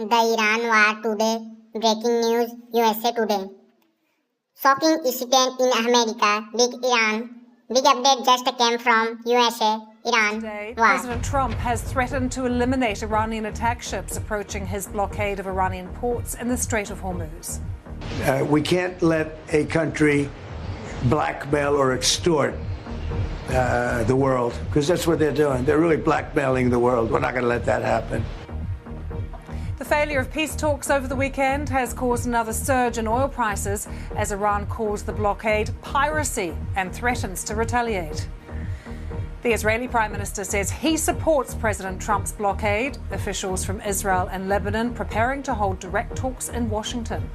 The Iran war today. Breaking news, USA Today. Shocking incident in America, big Iran. Big update just came from USA, Iran Today, war. President Trump has threatened to eliminate Iranian attack ships approaching his blockade of Iranian ports in the Strait of Hormuz. We can't let a country blackmail or extort the world, because that's what they're doing. They're really blackmailing the world. We're not going to let that happen. The failure of peace talks over the weekend has caused another surge in oil prices as Iran calls the blockade piracy and threatens to retaliate. The Israeli Prime Minister says he supports President Trump's blockade. Officials from Israel and Lebanon preparing to hold direct talks in Washington.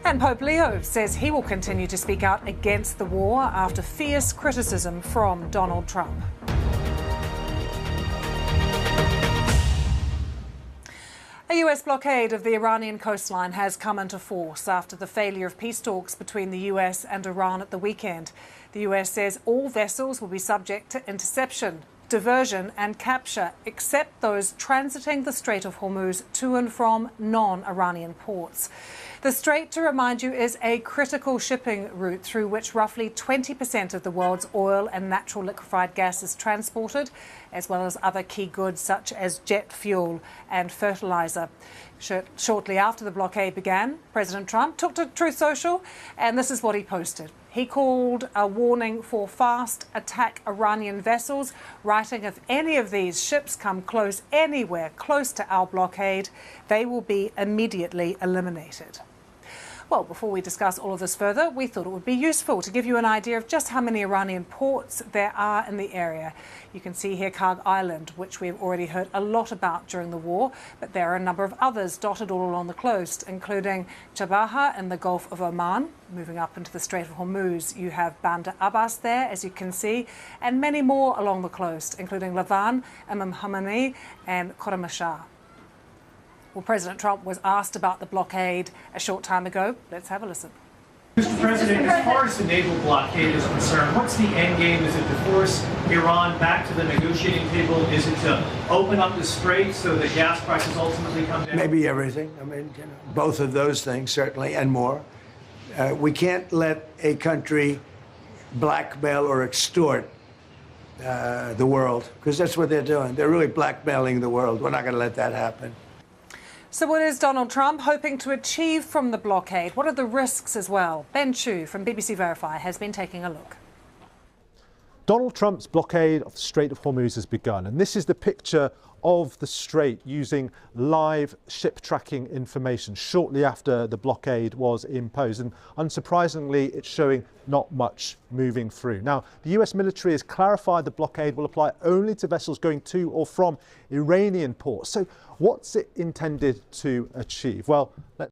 And Pope Leo says he will continue to speak out against the war after fierce criticism from Donald Trump. A US blockade of the Iranian coastline has come into force after the failure of peace talks between the US and Iran at the weekend. The US says all vessels will be subject to interception, diversion and capture, except those transiting the Strait of Hormuz to and from non-Iranian ports. The strait, to remind you, is a critical shipping route through which roughly 20% of the world's oil and natural liquefied gas is transported, as well as other key goods such as jet fuel and fertilizer. Shortly after the blockade began, President Trump took to Truth Social, and this is what he posted. He called a warning for fast attack Iranian vessels, writing, "If any of these ships come anywhere close to our blockade, they will be immediately eliminated." Well, before we discuss all of this further, we thought it would be useful to give you an idea of just how many Iranian ports there are in the area. You can see here Karg Island, which we've already heard a lot about during the war, but there are a number of others dotted all along the coast, including Chabaha in the Gulf of Oman. Moving up into the Strait of Hormuz, you have Bandar Abbas there, as you can see, and many more along the coast, including Lavan, Imam Khomeini, and Khorramshahr. Well, President Trump was asked about the blockade a short time ago. Let's have a listen. Mr. President, as far as the naval blockade is concerned, what's the end game? Is it to force Iran back to the negotiating table? Is it to open up the strait so that gas prices ultimately come down? Maybe everything. I mean, both of those things, certainly, and more. We can't let a country blackmail or extort the world, because that's what they're doing. They're really blackmailing the world. We're not going to let that happen. So what is Donald Trump hoping to achieve from the blockade? What are the risks as well? Ben Chu from BBC Verify has been taking a look. Donald Trump's blockade of the Strait of Hormuz has begun, and this is the picture of the strait using live ship tracking information shortly after the blockade was imposed. And unsurprisingly, it's showing not much moving through. Now, the US military has clarified the blockade will apply only to vessels going to or from Iranian ports. So what's it intended to achieve? Well, let's